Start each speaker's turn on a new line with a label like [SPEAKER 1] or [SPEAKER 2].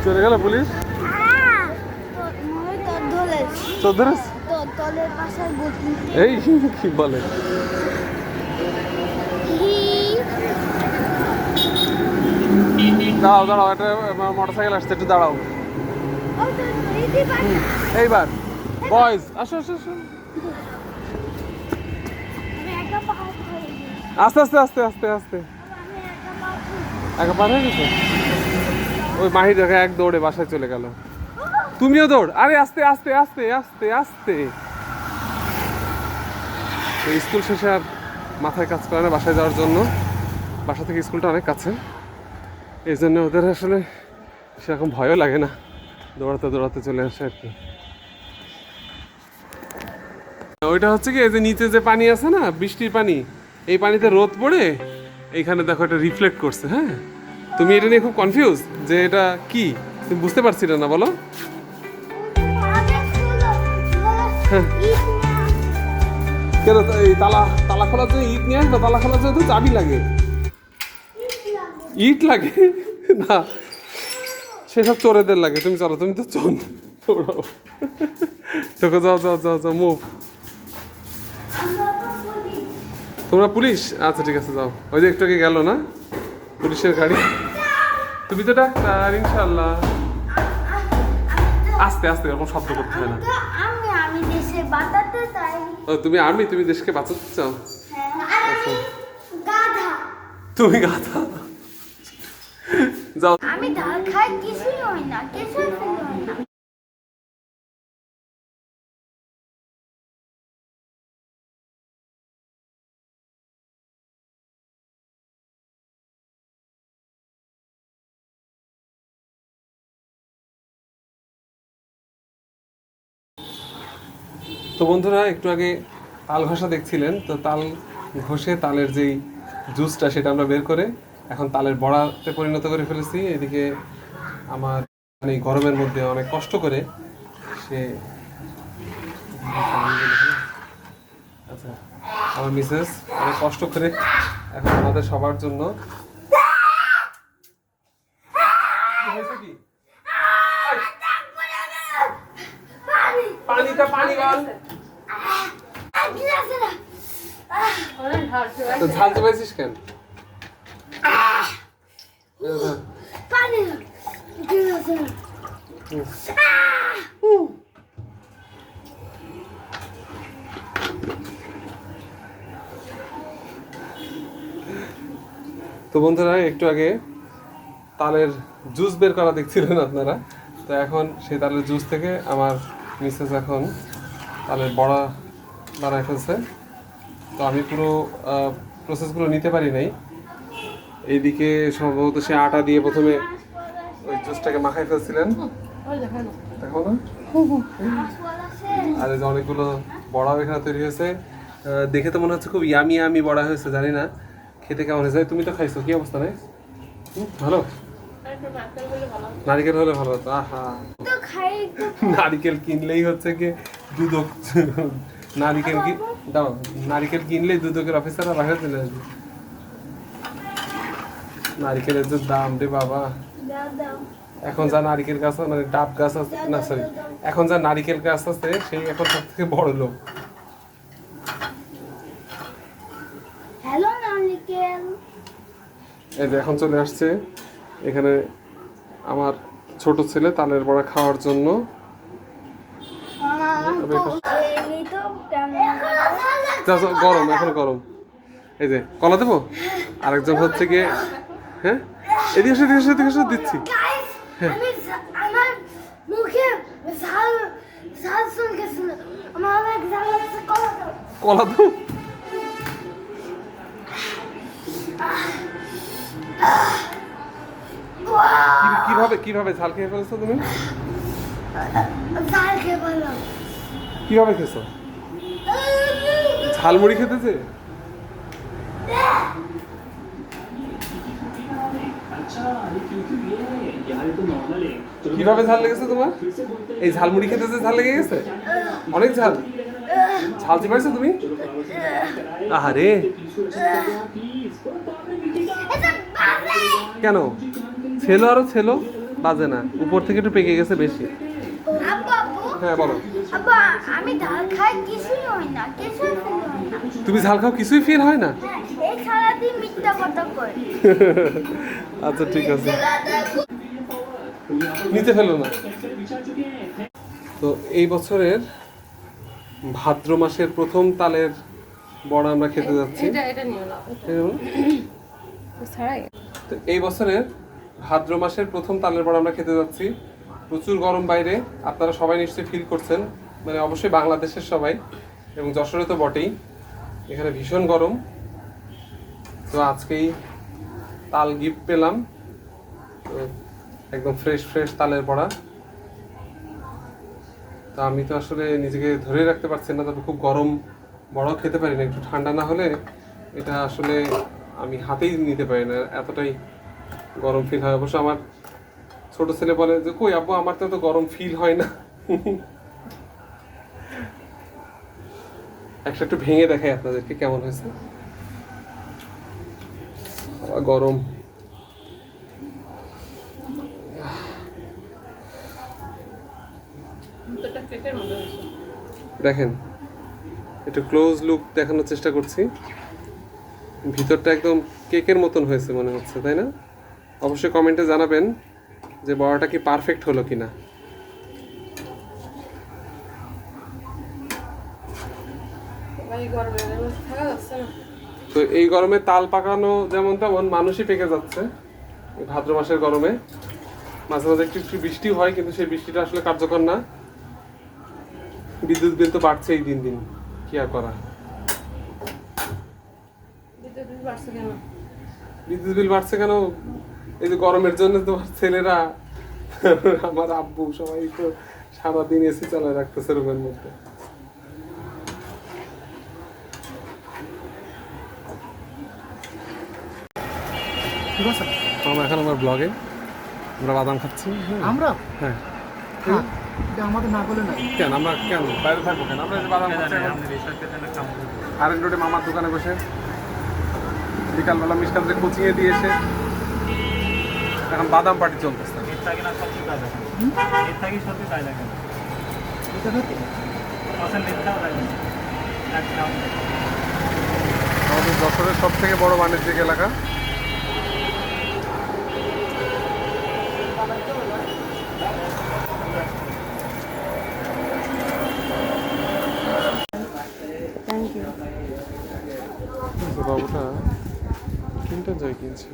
[SPEAKER 1] চলে গেল পুলিশ। তোর ধরেছ? এই কি বলে? দাঁড়াও দাঁড়াও, একটা মোটরসাইকেল আসছে, একটু দাঁড়াও। এইবার বয়েজ আসো আসো আসো, আস্তে আস্তে আস্তে আস্তে আস্তে। একা পার হয়ে গেছে। ওই মাহি দেখে এক দৌড়ে বাসায় চলে গেল। তুমিও দৌড়। আরে আস্তে আস্তে আস্তে আস্তে আস্তে। স্কুল শেষে আর মাথায় কাজ করে না বাসায় যাওয়ার জন্য। বাসা থেকে স্কুলটা অনেক কাছে, এই জন্য ওদের আসলে সেরকম ভয়ও লাগে না, দৌড়াতে দৌড়াতে চলে আসে আর কি। ওইটা হচ্ছে কি, এই যে নিচে যে পানি আছে না, বৃষ্টির পানি, এই পানিতে রোদ পড়ে এইখানে দেখো এটা রিফ্লেক্ট করছে। হ্যাঁ, তুমি এটা নিয়ে খুব কনফিউজ যে এটা কি, তুমি বুঝতে পারছিলে না, বলো। হ্যাঁ, কেন এই তালা তালা খোলার জন্য ইট নিয়ে আসবে? তালা খোলার জন্য তো চাবি লাগে। ইট লাগে না, সেসব চোরেদের লাগে। তুমি চলো, তুমি তো চোর। তোকে যাও যাও যাও যাও, মুভ। তোমরা পুলিশ? আচ্ছা ঠিক আছে, যাও। ওই যে একটু আগে গেল না পুলিশের গাড়ি। তুমি তো ডাক্তার, ইনশাল্লাহ। আস্তে আস্তে, এরকম শব্দ করতে হয় না। ও তুমি আর্মি, তুমি দেশকে বাঁচাতে চাও? তুমি গাধা। যাও। আমি ডাল খাই, কিছুই হয় না, কিছুই হয় না। তো বন্ধুরা, একটু আগে তাল ঘষা দেখছিলেন, তো তাল ঘষে তালের যেই জুসটা সেটা আমরা বের করে এখন তালের বড়াতে পরিণত করে ফেলেছি। এদিকে আমার মানে গরমের মধ্যে অনেক কষ্ট করে সে, আচ্ছা, আমার মিসেস অনেক কষ্ট করে এখন আমাদের সবার জন্য পানিটা পানি বল। তো ঝাল চেপাইছিস কেন? তো বন্ধুরা, একটু আগে তালের জুস বের করা দেখছিলেন আপনারা, তো এখন সেই তালের জুস থেকে আমার মিসেস এখন তালের বড়া বানায় ফেলছে। তো আমি পুরো প্রসেসগুলো নিতে পারি নাই। এইদিকে সম্ভবত সে আটা দিয়ে প্রথমে ওই জুসটাকে মাখাই ফেলছিলেন, দেখো না। আর এই যে অনেকগুলো বড়াও এখানে তৈরি হয়েছে। দেখে তো মনে হচ্ছে খুব ইয়ামি ইয়ামি বড়া হয়েছে, জানি না খেতে কেমন হয়েছে। তুমি তো খাইছো, কি অবস্থা? নাই ভালো? নারিকেল হলে ভালো হতো। আহা, নারিকেল কিনলেই হচ্ছে কি দুদক, নারিকেল কি দাও, নারিকেল কিনলেই দুদকের অফিসাররা বাসায় চলে আসবে। নারিকেলের যে দাম রে বাবা, এখন যা নারিকেল গাছ মানে ডাব গাছ আছে না, সরি, এখন যা নারিকেল গাছ আছে সেই এখন সব থেকে বড় লোক। এই যে এখন চলে আসছে এখানে আমার ছোট ছেলে তালের বড়া খাওয়ার জন্য। গরম, এখন গরম। এই যে কলা দেবো, আরেকজন হচ্ছে গিয়ে, হ্যাঁ এদিকে এসে এদিকে এসে এদিকে এসে দিচ্ছি। হ্যাঁ, কলা দেবো। কিভাবে কিভাবে ঝাল খেয়ে ফেলেছো তুমি? কিভাবে খেয়েছো? ঝালমুড়ি খেতেছে? কিভাবে ঝাল লেগেছে তোমার? এই ঝালমুড়ি খেতেছে ঝাল লেগে গেছে? অনেক ঝাল। ঝাল চিপাইছো তুমি? আহারে, কেন ছেলো আরো ছেলো বাজে না, উপর থেকে একটু পেকে গেছে বেশি।
[SPEAKER 2] আব্বু আব্বু
[SPEAKER 1] হ্যাঁ বলো।
[SPEAKER 2] আব্বু আমি ঝাল খাই কিছুই হয় না, কিছুই ফিল হয় না।
[SPEAKER 1] তুমি ঝাল খাও কিছুই ফিল হয় না?
[SPEAKER 2] হ্যাঁ, এই সারাদিন মিথ্যা কথা কই।
[SPEAKER 1] আচ্ছা ঠিক আছে, নিতে ফেলো না। তো এই বছরের ভাদ্র মাসের প্রথম তালের বড়া আমরা খেতে যাচ্ছি।
[SPEAKER 3] এটা নিও না,
[SPEAKER 1] এই হলো।
[SPEAKER 3] ছাড়াই
[SPEAKER 1] তো এই বছরের ভাদ্র মাসের প্রথম তালের বড়া আমরা খেতে যাচ্ছি। প্রচুর গরম বাইরে, আপনারা সবাই নিশ্চয়ই ফিল করছেন, মানে অবশ্যই বাংলাদেশের সবাই এবং যশোরে তো বটেই, এখানে ভীষণ গরম। তো আজকেই তাল গিফট পেলাম, তো একদম ফ্রেশ ফ্রেশ তালের বড়া। তো আমি তো আসলে নিজেকে ধরে রাখতে পারছি না, তবে খুব গরম বড়াও খেতে পারি না, একটু ঠান্ডা না হলে এটা আসলে আমি হাতেই নিতে পারি না, এতটাই গরম ফিল হয়। অবশ্য আমার ছোট ছেলে বলে যে কই আব্বু আমার তো গরম ফিল হয় না। একটা একটু ভেঙে দেখাই আপনাদেরকে কেমন হয়েছে। গরম
[SPEAKER 3] এটা কেকের মতো হয়েছে।
[SPEAKER 1] দেখেন, একটু ক্লোজ লুক দেখানোর চেষ্টা করছি। ভিতরটা একদম কেকের মতন হয়েছে মনে হচ্ছে, তাই না? অবশ্যই কমেন্টে জানাবেন যে বড়াটা কি পারফেক্ট হলো কিনা।
[SPEAKER 3] ভাই গরমে থাকা যাচ্ছে না।
[SPEAKER 1] তো এই গরমে তাল পাকানো যেমন তেমন মানুষই পেকে যাচ্ছে এই ভাদ্র মাসের গরমে। মাঝে মাঝে একটু একটু বৃষ্টি হয়, কিন্তু সেই বৃষ্টিটা আসলে কার্যকর না। বিদ্যুৎ বিল তো বাড়ছেই দিন দিন, কি আর করা।
[SPEAKER 3] বিদ্যুৎ বিল বাড়ছে কেন?
[SPEAKER 1] বিদ্যুৎ বিল বাড়ছে কেন? এই যে গরমের জন্য তোমার ছেলেরা, আমার আব্বু সবাই তো সারাদিন এসি চালায় রাখতেছে রুমের মধ্যে।
[SPEAKER 4] ঠিক আছে
[SPEAKER 1] আমরা এখন আমার ব্লগে আমরা বাদাম খাচ্ছি।
[SPEAKER 4] আমরা
[SPEAKER 1] হ্যাঁ,
[SPEAKER 4] হ্যাঁ এটা আমাদের না করলে না
[SPEAKER 1] কেন আমরা কেন বাইরে থাকবো কেন? আমরা এই যে বাদাম খাচ্ছি আরেক রোডে মামার দোকানে বসে, বিকালবেলা মিষ্টানদের কোচিংয়ে দিয়ে এসে এখন বাদাম পার্টি চলতেছে।
[SPEAKER 4] এটা সত্যি
[SPEAKER 1] আমাদের যশোরের সব থেকে বড় বাণিজ্যিক এলাকা।
[SPEAKER 3] Thank you.
[SPEAKER 1] বাবুটা কিনতে যাই কিনছে।